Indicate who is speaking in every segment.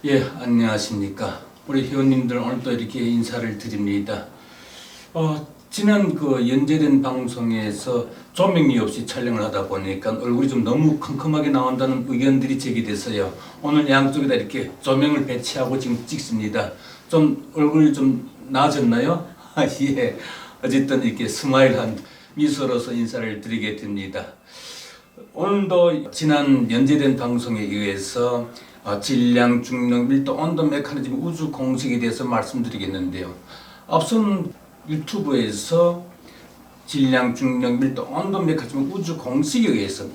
Speaker 1: 예, 안녕하십니까. 우리 회원님들 오늘 또 이렇게 인사를 드립니다. 지난 그 연재된 방송에서 조명이 없이 촬영을 하다 보니까 얼굴이 좀 너무 컴컴하게 나온다는 의견들이 제기돼서요. 오늘 양쪽에다 이렇게 조명을 배치하고 지금 찍습니다. 좀 얼굴이 좀 나아졌나요? 예. 어쨌든 이렇게 스마일한 미소로서 인사를 드리게 됩니다. 오늘도 지난 연재된 방송에 의해서 질량, 중력, 밀도, 온도 메커니즘, 우주 공식에 대해서 말씀드리겠는데요. 앞선 유튜브에서 질량, 중력, 밀도, 온도 메커니즘, 우주 공식에 의해서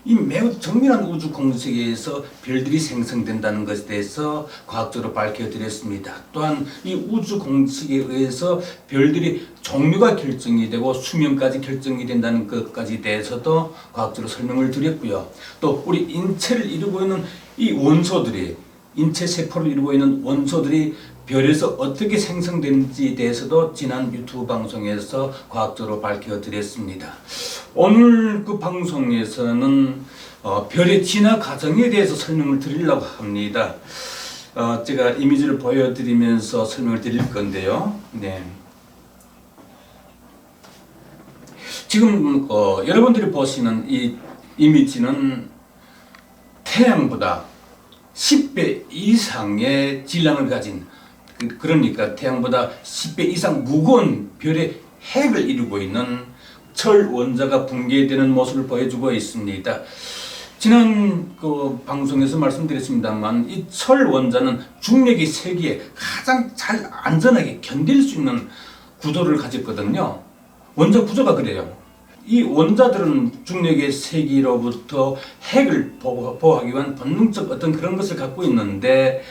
Speaker 1: 이 매우 정밀한 우주 공식에 의해서 별들이 생성된다는 것에 대해서 과학적으로 밝혀드렸습니다. 또한 이 우주 공식에 의해서 별들이 종류가 결정이 되고 수명까지 결정이 된다는 것까지 대해서도 과학적으로 설명을 드렸고요. 또 우리 인체를 이루고 있는 이 원소들이, 인체 세포를 이루고 있는 원소들이 별에서 어떻게 생성되는지에 대해서도 지난 유튜브 방송에서 과학적으로 밝혀드렸습니다. 오늘 그 방송에서는 별의 진화 과정에 대해서 설명을 드리려고 합니다. 제가 이미지를 보여드리면서 설명을 드릴 건데요. 네. 지금 여러분들이 보시는 이 이미지는 태양보다 10배 이상의 질량을 가진, 그러니까 태양보다 10배 이상 무거운 별의 핵을 이루고 있는 철 원자가 붕괴되는 모습을 보여주고 있습니다. 지난 그 방송에서 말씀드렸습니다만 이 철 원자는 중력의 세기에 가장 잘 안전하게 견딜 수 있는 구도를 가졌거든요. 원자 구조가 그래요. 이 원자들은 중력의 세기로부터 핵을 보호하기 위한 본능적 어떤 그런 것을 갖고 있는데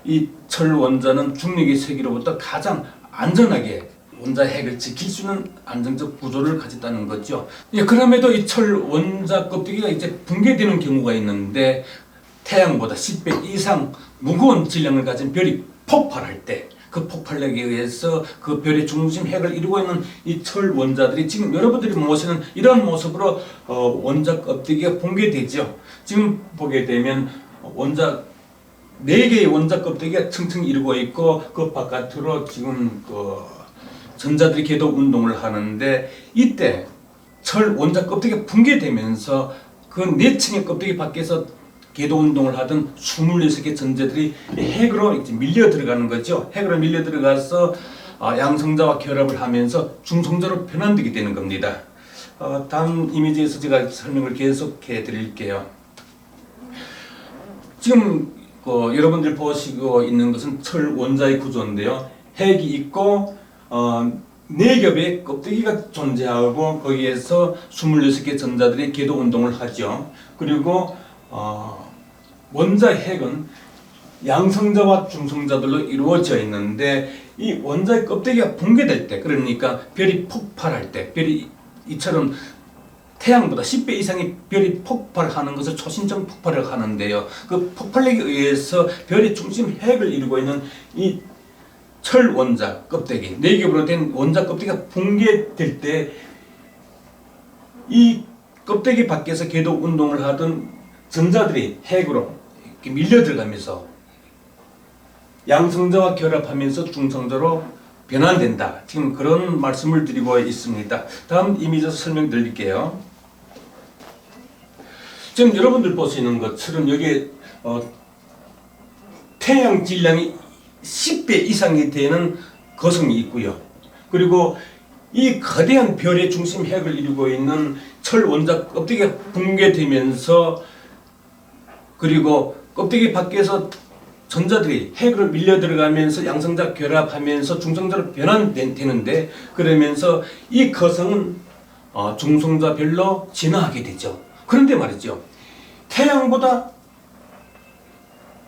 Speaker 1: 이 철 원자는 중력의 세기로부터 가장 안전하게 원자 핵을 지킬 수 있는 안정적 구조를 가졌다는 거죠. 예, 그럼에도 이 철 원자 껍데기가 이제 붕괴되는 경우가 있는데 태양보다 10배 이상 무거운 질량을 가진 별이 폭발할 때 그 폭발력에 의해서 그 별의 중심 핵을 이루고 있는 이 철 원자들이 지금 여러분들이 보시는 이런 모습으로 원자 껍데기가 붕괴되죠. 지금 보게 되면 원자 4개의 원자 껍데기가 층층 이루고 있고 그 바깥으로 지금 그 전자들이 궤도 운동을 하는데 이때 철 원자 껍데기가 붕괴되면서 그 4층의 껍데기 밖에서 궤도 운동을 하던 26개 전자들이 핵으로 이제 밀려 들어가는 거죠. 핵으로 밀려 들어가서 양성자와 결합을 하면서 중성자로 변환되게 되는 겁니다. 다음 이미지에서 제가 설명을 계속해 드릴게요. 지금 여러분들 보시고 있는 것은 철 원자의 구조인데요. 핵이 있고 4겹의 껍데기가 존재하고 거기에서 26개 전자들이 궤도 운동을 하죠. 그리고 원자 핵은 양성자와 중성자들로 이루어져 있는데 이 원자의 껍데기가 붕괴될 때, 그러니까 별이 폭발할 때, 별이 이처럼 태양보다 10배 이상의 별이 폭발하는 것을 초신성 폭발을 하는데요. 그 폭발력에 의해서 별의 중심 핵을 이루고 있는 이 철 원자 껍데기, 4겹으로 된 원자 껍데기가 붕괴될 때 이 껍데기 밖에서 궤도 운동을 하던 전자들이 핵으로 이렇게 밀려 들어가면서 양성자와 결합하면서 중성자로 변환된다. 지금 그런 말씀을 드리고 있습니다. 다음 이미지에서 설명드릴게요. 지금 여러분들 보시는 것처럼 여기에 태양 질량이 10배 이상이 되는 거성이 있고요. 그리고 이 거대한 별의 중심 핵을 이루고 있는 철 원자 껍데기가 붕괴되면서 그리고 껍데기 밖에서 전자들이 핵으로 밀려 들어가면서 양성자 결합하면서 중성자로 변환되는데 그러면서 이 거성은 중성자 별로 진화하게 되죠. 그런데 말이죠. 태양보다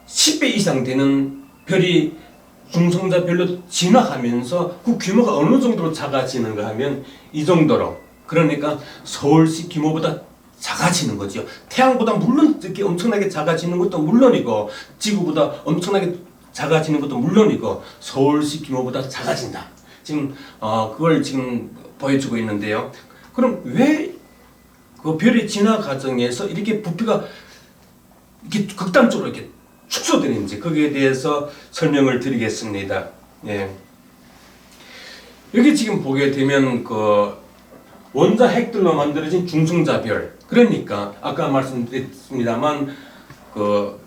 Speaker 1: 10배 이상 되는 별이 중성자 별로 진화하면서 그 규모가 어느 정도로 작아지는가 하면 이 정도로, 그러니까 서울시 규모보다 작아지는 거죠. 태양보다 물론 이렇게 엄청나게 작아지는 것도 물론이고 지구보다 엄청나게 작아지는 것도 물론이고 서울시 규모보다 작아진다. 지금 그걸 지금 보여주고 있는데요. 그럼 왜 그 별의 진화 과정에서 이렇게 부피가 이렇게 극단적으로 이렇게 축소되는지 거기에 대해서 설명을 드리겠습니다. 예. 여기 지금 보게 되면 그 원자 핵들로 만들어진 중성자별, 그러니까 아까 말씀드렸습니다만 그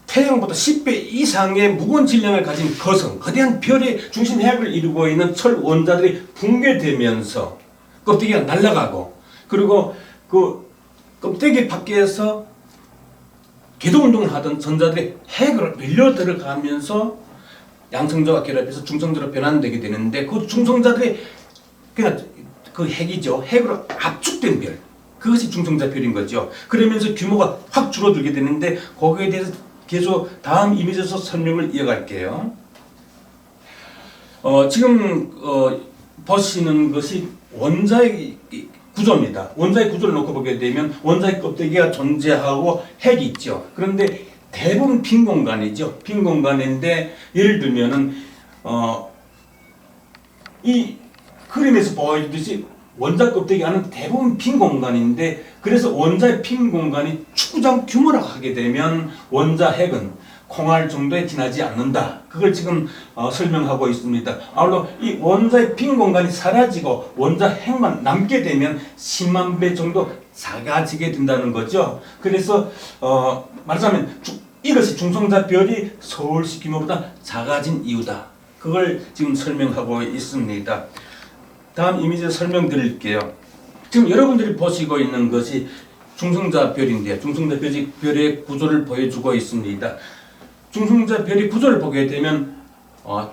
Speaker 1: 태양보다 10배 이상의 무거운 질량을 가진 거성, 거대한 별의 중심 핵을 이루고 있는 철 원자들이 붕괴되면서 껍데기가 날아가고, 그리고 그 껍데기 밖에서 궤도 운동을 하던 전자들이 핵으로 밀려 들어가면서 양성자와 결합해서 중성자로 변환되게 되는데, 그 중성자들이 그냥 그 핵이죠. 핵으로 압축된 별, 그것이 중성자별인 거죠. 그러면서 규모가 확 줄어들게 되는데, 거기에 대해서 계속 다음 이미지에서 설명을 이어갈게요. 지금 보시는 것이 원자의 구조입니다. 원자의 구조를 놓고 보게 되면 원자의 껍데기가 존재하고 핵이 있죠. 그런데 대부분 빈 공간이죠. 빈 공간인데, 예를 들면은 이 그림에서 보여주듯이 원자 껍데기 안은 대부분 빈 공간인데, 그래서 원자의 빈 공간이 축구장 규모라고 하게 되면 원자 핵은 콩알 정도에 지나지 않는다. 그걸 지금 설명하고 있습니다. 아울러 이 원자의 빈 공간이 사라지고 원자 핵만 남게 되면 10만 배 정도 작아지게 된다는 거죠. 그래서 말하자면 이것이 중성자별이 서울시 규모보다 작아진 이유다. 그걸 지금 설명하고 있습니다. 다음 이미지 설명드릴게요. 지금 여러분들이 보시고 있는 것이 중성자별인데요. 중성자별의 구조를 보여주고 있습니다. 중성자별의 구조를 보게 되면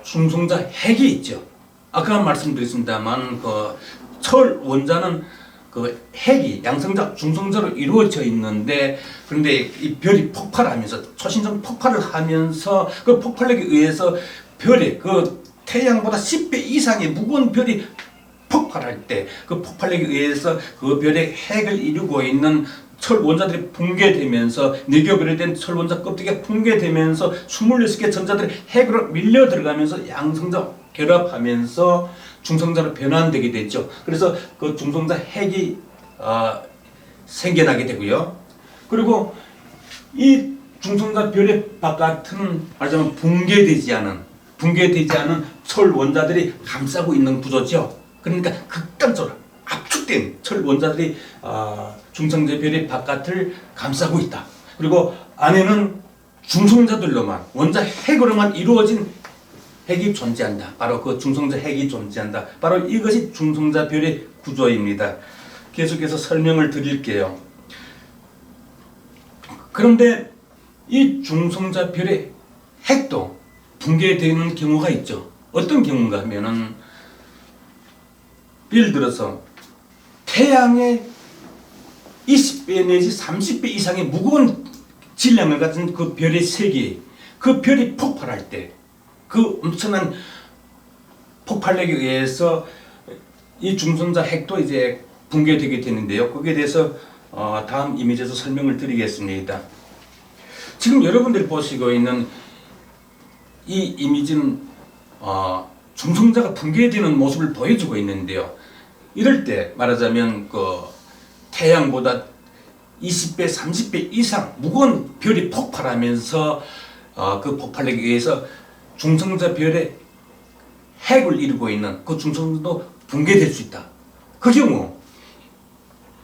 Speaker 1: 중성자 핵이 있죠. 아까 말씀드렸습니다만 그 철 원자는 그 핵이 양성자, 중성자로 이루어져 있는데, 그런데 이 별이 폭발하면서 초신성 폭발을 하면서 그 폭발력에 의해서 별이 그 태양보다 10배 이상의 무거운 별이 폭발할 때 그 폭발력에 의해서 그 별의 핵을 이루고 있는 철 원자들이 붕괴되면서 내교별이 된 철 원자 껍데기가 붕괴되면서 26개 전자들이 핵으로 밀려 들어가면서 양성자 결합하면서 중성자로 변환되게 되죠. 그래서 그 중성자 핵이 생겨나게 되고요. 그리고 이 중성자 별의 바깥은 말하자면 붕괴되지 않은 철 원자들이 감싸고 있는 구조죠. 그러니까 극단적으로 압축된 철 원자들이 중성자 별의 바깥을 감싸고 있다. 그리고 안에는 중성자들로만, 원자 핵으로만 이루어진 핵이 존재한다. 바로 그 중성자 핵이 존재한다. 바로 이것이 중성자 별의 구조입니다. 계속해서 설명을 드릴게요. 그런데 이 중성자 별의 핵도 붕괴되는 경우가 있죠. 어떤 경우인가 하면은, 예를 들어서 태양의 20배 내지 30배 이상의 무거운 질량을 가진 그 별의 세계, 그 별이 폭발할 때 그 엄청난 폭발력에 의해서 이 중성자 핵도 이제 붕괴되게 되는데요. 거기에 대해서 다음 이미지에서 설명을 드리겠습니다. 지금 여러분들이 보시고 있는 이 이미지는 중성자가 붕괴되는 모습을 보여주고 있는데요. 이럴 때 말하자면 그 태양보다 20배, 30배 이상 무거운 별이 폭발하면서 그 폭발력에 의해서 중성자 별의 핵을 이루고 있는 그 중성자도 붕괴될 수 있다. 그 경우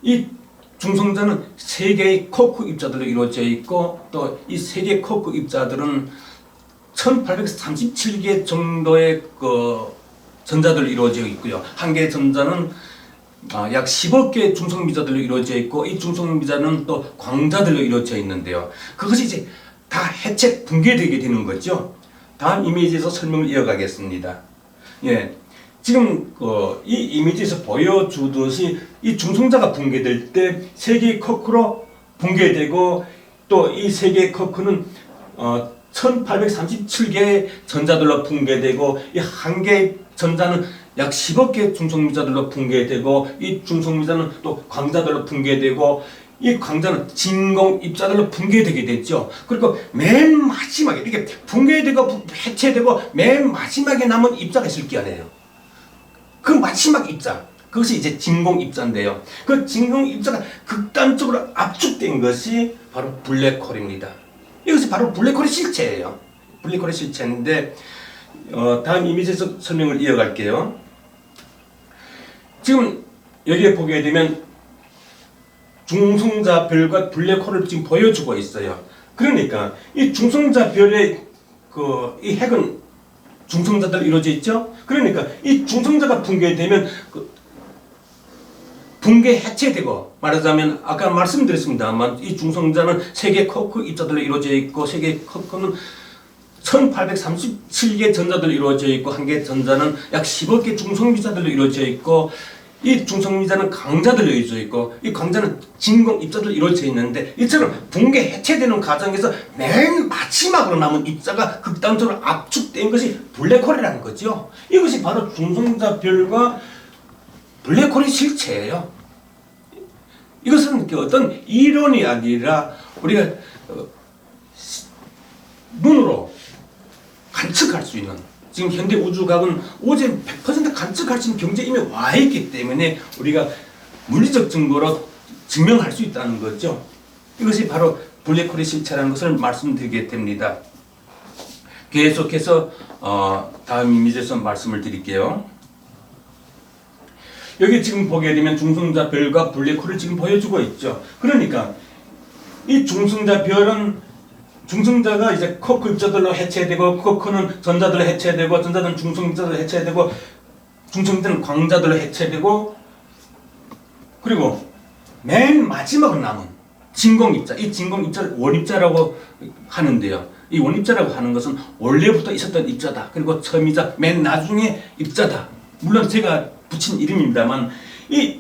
Speaker 1: 이 중성자는 3개의 코크 입자들로 이루어져 있고, 또 이 3개의 코크 입자들은 1837개 정도의 그 전자들로 이루어져 있고요. 한 개의 전자는 약 10억 개의 중성미자들로 이루어져 있고, 이 중성미자는 또 광자들로 이루어져 있는데요. 그것이 이제 다 해체 붕괴되게 되는 거죠. 다음 이미지에서 설명을 이어가겠습니다. 예, 지금 이 이미지에서 보여주듯이 이 중성자가 붕괴될 때 3개의 커크로 붕괴되고, 또 이 3개의 커크는 1837개의 전자들로 붕괴되고, 이 한 개의 전자는 약 10억 개의 중성미자들로 붕괴되고, 이 중성미자는 또 광자들로 붕괴되고, 이 광자는 진공 입자들로 붕괴되게 됐죠. 그리고 맨 마지막에 이렇게 붕괴되고 해체되고 맨 마지막에 남은 입자가 있을 게 아니에요. 그 마지막 입자, 그것이 이제 진공 입자인데요. 그 진공 입자가 극단적으로 압축된 것이 바로 블랙홀입니다. 이것이 바로 블랙홀의 실체예요. 블랙홀의 실체인데 다음 이미지에서 설명을 이어갈게요. 지금 여기에 보게 되면 중성자별과 블랙홀을 지금 보여주고 있어요. 그러니까 이 중성자별의 이 핵은 중성자들로 이루어져 있죠. 그러니까 이 중성자가 붕괴되면 붕괴 해체되고, 말하자면 아까 말씀드렸습니다만 이 중성자는 3개 쿼크 입자들로 이루어져 있고 3개 쿼크는 1837개 전자들로 이루어져 있고 1개 전자는 약 10억 개 중성미자들로 이루어져 있고, 이 중성미자는 강자들로 이루어져 있고 이 강자는 진공 입자들로 이루어져 있는데, 이처럼 붕괴 해체되는 과정에서 맨 마지막으로 남은 입자가 극단적으로 압축된 것이 블랙홀이라는 거죠. 이것이 바로 중성자별과 블랙홀의 실체예요. 이것은 어떤 이론이 아니라 우리가 눈으로 관측할 수 있는, 지금 현대 우주과학은 오직 100% 관측할 수 있는 경지에 이미 와 있기 때문에 우리가 물리적 증거로 증명할 수 있다는 거죠. 이것이 바로 블랙홀의 실체라는 것을 말씀드리게 됩니다. 계속해서 다음 이미지에서 말씀을 드릴게요. 여기 지금 보게 되면 중성자별과 블랙홀을 지금 보여주고 있죠. 그러니까 이 중성자별은 중성자가 이제 쿼크 입자들로 해체되고, 쿼크는 전자들로 해체되고, 전자들은 중성자들로 해체되고, 중성자는 광자들로 해체되고, 그리고 맨 마지막으로 남은 진공입자, 이 진공입자를 원입자라고 하는데요. 이 원입자라고 하는 것은 원래부터 있었던 입자다. 그리고 처음이자 맨 나중에 입자다. 물론 제가 붙인 이름입니다만, 이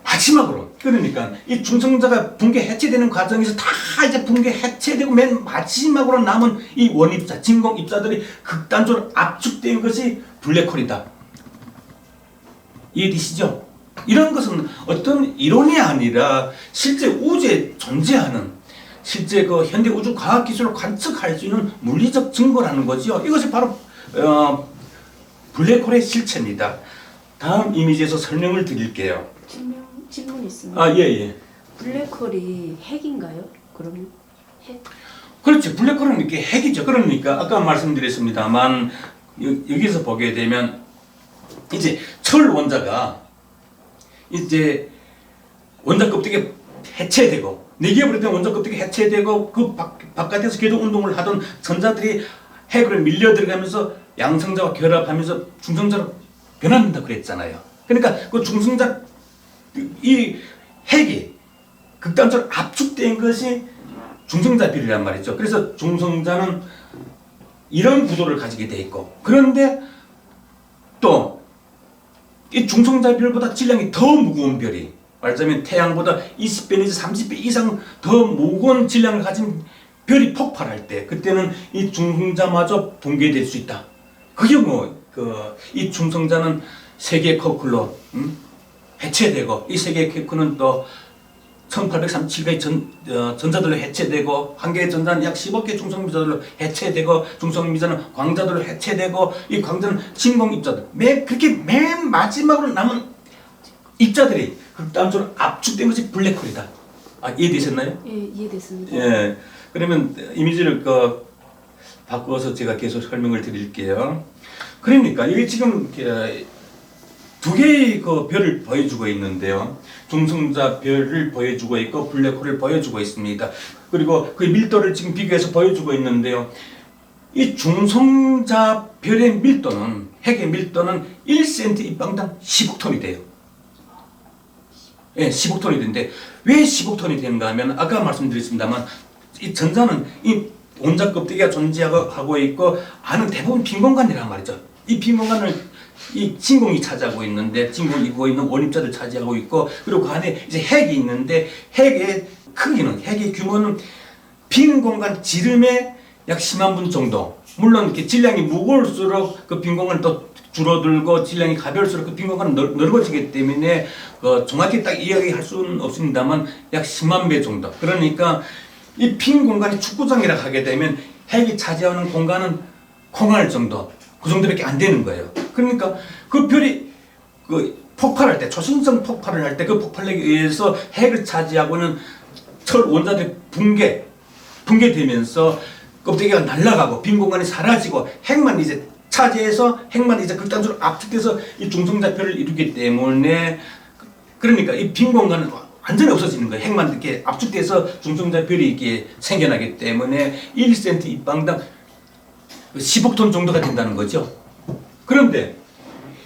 Speaker 1: 마지막으로, 그러니까 이 중성자가 붕괴 해체되는 과정에서 다 이제 붕괴 해체되고 맨 마지막으로 남은 이 원입자, 진공 입자들이 극단적으로 압축된 것이 블랙홀이다. 이해되시죠? 이런 것은 어떤 이론이 아니라 실제 우주에 존재하는, 실제 현대 우주 과학 기술을 관측할 수 있는 물리적 증거라는 거죠. 이것이 바로 블랙홀의 실체입니다. 다음 이미지에서 설명을 드릴게요.
Speaker 2: 질문 있습니다.
Speaker 1: 예.
Speaker 2: 블랙홀이 핵인가요? 그러면 핵?
Speaker 1: 그렇지. 블랙홀은 이렇게 핵이죠. 그러니까 아까 말씀드렸습니다만 여기서 보게 되면 이제 철 원자가 이제 원자 껍데기 해체되고, 내기해버렸던 원자 껍데기 해체되고 그 바깥에서 궤도 운동을 하던 전자들이 핵으로 밀려 들어가면서 양성자와 결합하면서 중성자로 변한다 그랬잖아요. 그러니까 그 중성자, 이 핵이 극단적으로 압축된 것이 중성자별이란 말이죠. 그래서 중성자는 이런 구도를 가지게 돼 있고, 그런데 또 이 중성자별보다 질량이 더 무거운 별이, 말하자면 태양보다 20배 내지 30배 이상 더 무거운 질량을 가진 별이 폭발할 때, 그때는 이 중성자마저 붕괴될 수 있다. 그 경우 이 중성자는 3개의 쿼크로 해체되고, 이 3개의 쿼크는 또 1837개의 전자들로 해체되고, 1개의 전자는 약 10억 개 중성미자들로 해체되고, 중성미자는 광자들로 해체되고, 이 광자는 진공입자들, 그렇게 맨 마지막으로 남은 입자들이 극단적으로 압축된 것이 블랙홀이다. 이해되셨나요?
Speaker 2: 예, 이해됐습니다.
Speaker 1: 예. 그러면 이미지를 바꿔서 제가 계속 설명을 드릴게요. 그러니까 여기 지금 2개의 별을 보여주고 있는데요. 중성자 별을 보여주고 있고 블랙홀을 보여주고 있습니다. 그리고 그 밀도를 지금 비교해서 보여주고 있는데요. 이 중성자 별의 밀도는, 핵의 밀도는 1cm 입방당 10억 톤이 돼요. 예, 10억 톤이 되는데 왜 10억 톤이 되는가 하면, 아까 말씀드렸습니다만 이 전자는 이 원자 껍데기가 존재하고 있고 안은 대부분 빈 공간이란 말이죠. 이 빈 공간을 이 진공이 차지하고 있는데, 진공이 입고 있는 원입자들 차지하고 있고, 그리고 그 안에 이제 핵이 있는데, 핵의 크기는, 핵의 규모는 빈 공간 지름의 약 10만 분 정도. 물론 이렇게 질량이 무거울수록 그 빈 공간은 또 줄어들고, 질량이 가벼울수록 그 빈 공간은 넓어지기 때문에 정확히 딱 이야기할 수는 없습니다만 약 10만 배 정도. 그러니까 이 빈 공간이 축구장이라 하게 되면 핵이 차지하는 공간은 콩알 정도, 그 정도밖에 안 되는 거예요. 그러니까 그 별이 폭발할 때, 초신성 폭발을 할 때 그 폭발력에 의해서 핵을 차지하고 있는 철 원자들의 붕괴되면서 껍데기가 날아가고 빈 공간이 사라지고 핵만 이제 차지해서 핵만 이제 극단적으로 압축돼서 이 중성자표를 이루기 때문에 그러니까 이 빈 공간은 완전히 없어지는 거예요. 핵만 이렇게 압축돼서 중성자별이 이렇게 생겨나기 때문에 1cm 입방당 10억 톤 정도가 된다는 거죠. 그런데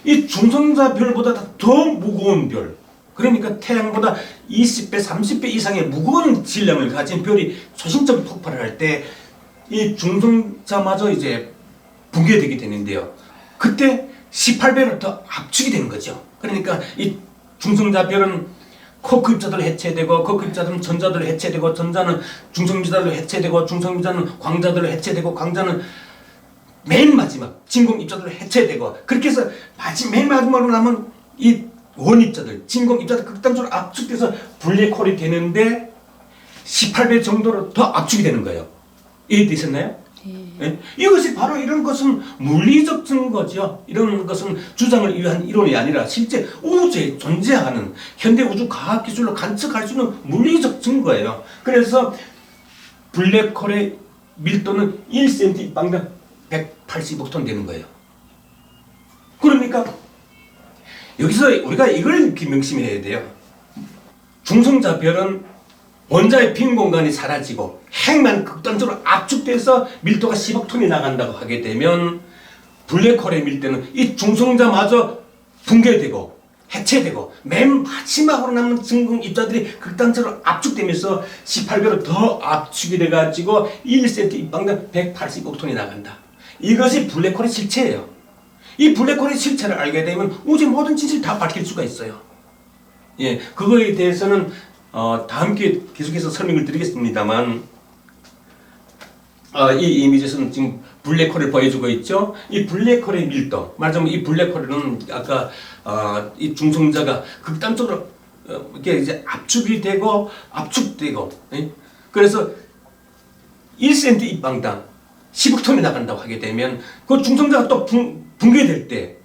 Speaker 1: 이 중성자별보다 더 무거운 별, 그러니까 태양보다 20배, 30배 이상의 무거운 질량을 가진 별이 초신적 폭발을 할 때 이 중성자마저 이제 붕괴되게 되는데요. 그때 18배로 더 압축이 되는 거죠. 그러니까 이 중성자별은 코크 입자들로 해체되고 코크 입자들은 전자들로 해체되고 전자는 중성미자들로 해체되고 중성미자는 광자들로 해체되고 광자는 맨 마지막 진공 입자들로 해체되고 그렇게 해서 맨 마지막으로 남은 이 원입자들, 진공 입자들 극단적으로 압축돼서 블랙홀이 되는데 18배 정도로 더 압축이 되는 거예요. 이해되셨나요? 네? 이것이 바로 이런 것은 물리적 증거죠. 이런 것은 주장을 위한 이론이 아니라 실제 우주에 존재하는 현대 우주 과학 기술로 관측할 수 있는 물리적 증거예요. 그래서 블랙홀의 밀도는 1cm 방당 180억 톤 되는 거예요. 그러니까 여기서 우리가 이걸 이렇게 명심해야 돼요. 중성자별은 원자의 빈 공간이 사라지고 핵만 극단적으로 압축돼서 밀도가 10억 톤이 나간다고 하게 되면 블랙홀의 밀도는 이 중성자마저 붕괴되고 해체되고 맨 마지막으로 남는 진공 입자들이 극단적으로 압축되면서 18배로 더 압축이 돼가지고 1cm 입방당 180억 톤이 나간다. 이것이 블랙홀의 실체예요. 이 블랙홀의 실체를 알게 되면 우주의 모든 진실을 다 밝힐 수가 있어요. 예, 그거에 대해서는 다음 기회에 계속해서 설명을 드리겠습니다만, 이 이미지에서는 지금 블랙홀을 보여주고 있죠. 이 블랙홀의 밀도, 말하자면 이 블랙홀은 아까 이 중성자가 극단적으로 이렇게 이제 압축이 되고 압축되고, 예? 그래서 1cm 입방당 10억 톤이 나간다고 하게 되면 그 중성자가 또 붕괴될 때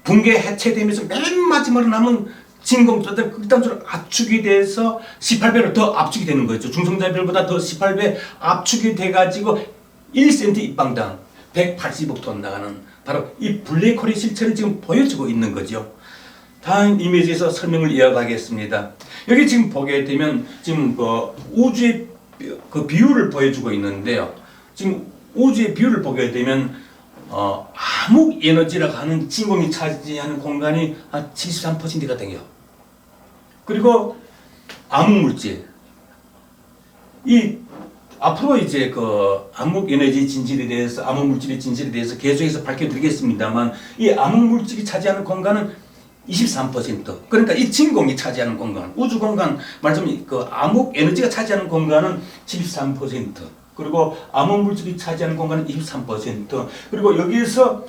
Speaker 1: 붕괴 해체되면서 맨 마지막으로 남은 진공자들 극단적으로 압축이 돼서 18배로 더 압축이 되는 거죠. 중성자별보다 더 18배 압축이 돼가지고 1cm 입방당 180억 톤 나가는 바로 이 블랙홀의 실체를 지금 보여주고 있는 거죠. 다음 이미지에서 설명을 이어가겠습니다. 여기 지금 보게 되면 지금 우주의 그 비율을 보여주고 있는데요. 지금 우주의 비율을 보게 되면 암흑 에너지라고 하는 진공이 차지하는 공간이 한 73%가 돼요. 그리고 암흑 물질, 이 앞으로 이제 그 암흑 에너지 진실에 대해서, 암흑 물질의 진실에 대해서 계속해서 밝혀드리겠습니다만, 이 암흑 물질이 차지하는 공간은 23%. 그러니까 이 진공이 차지하는 공간, 우주 공간, 말하자면 그 암흑 에너지가 차지하는 공간은 73%. 그리고 암흑 물질이 차지하는 공간은 23%. 그리고 여기에서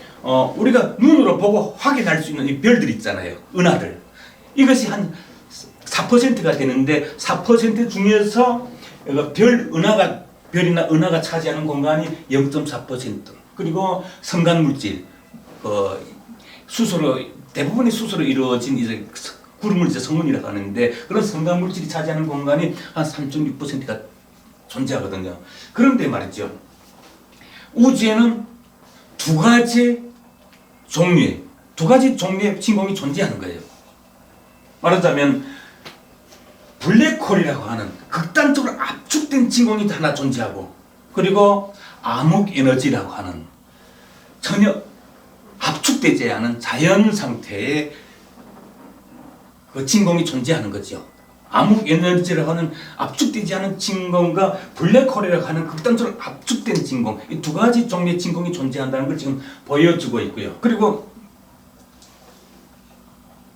Speaker 1: 우리가 눈으로 보고 확인할 수 있는 이 별들 있잖아요. 은하들. 이것이 한 4%가 되는데 4% 중에서 별이나 은하가 차지하는 공간이 0.4%. 그리고 성간 물질, 수소로 대부분이 수소로 이루어진 이제 구름을 이제 성운이라고 하는데 그런 성간 물질이 차지하는 공간이 한 3.6%가 존재하거든요. 그런데 말이죠. 우주에는 두 가지 종류의 진공이 존재하는 거예요. 말하자면 블랙홀이라고 하는 극단적으로 압축된 진공이 하나 존재하고, 그리고 암흑 에너지라고 하는 전혀 압축되지 않은 자연 상태의 그 진공이 존재하는 거죠. 암흑 에너지라고 하는 압축되지 않은 진공과 블랙홀이라고 하는 극단적으로 압축된 진공, 이 두 가지 종류의 진공이 존재한다는 걸 지금 보여주고 있고요. 그리고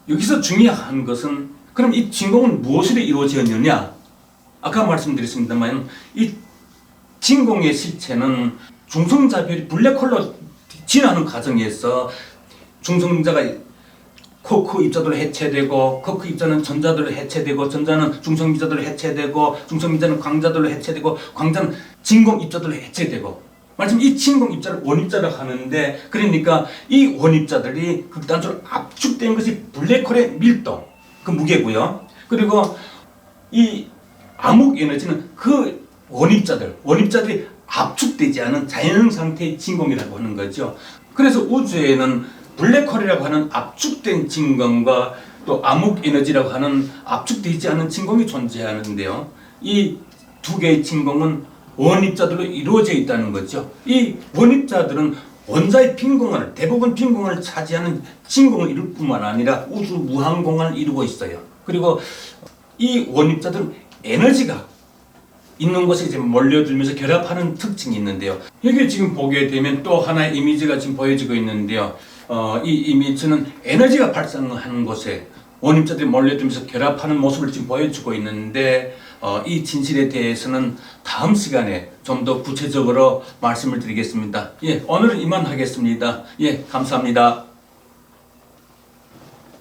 Speaker 1: 여기서 중요한 것은 그럼 이 진공은 무엇으로 이루어졌느냐? 아까 말씀드렸습니다만 이 진공의 실체는 중성자별이 블랙홀로 진화하는 과정에서 중성자가 코크 입자들로 해체되고, 코크 입자는 전자들로 해체되고, 전자는 중성미자들로 해체되고, 중성미자는 광자들로 해체되고, 광자는 진공 입자들로 해체되고, 말하자면 이 진공 입자를 원입자라고 하는데, 그러니까 이 원입자들이 극단적으로 압축된 것이 블랙홀의 밀도, 그 무게고요. 그리고 이 암흑 에너지는 그 원입자들이 압축되지 않은 자연 상태의 진공이라고 하는 거죠. 그래서 우주에는 블랙홀이라고 하는 압축된 진공과 또 암흑 에너지라고 하는 압축되지 않은 진공이 존재하는데요. 이 두 개의 진공은 원입자들로 이루어져 있다는 거죠. 이 원입자들은 원자의 대부분 빈 공간을 차지하는 진공을 이룰 뿐만 아니라 우주 무한 공간을 이루고 있어요. 그리고 이 원입자들은 에너지가 있는 곳에 이제 몰려들면서 결합하는 특징이 있는데요. 여기 지금 보게 되면 또 하나의 이미지가 지금 보여지고 있는데요. 이 이미지는 에너지가 발생하는 곳에 원입자들이 몰려들면서 결합하는 모습을 지금 보여주고 있는데 이 진실에 대해서는 다음 시간에 좀 더 구체적으로 말씀을 드리겠습니다. 예, 오늘은 이만 하겠습니다. 예, 감사합니다.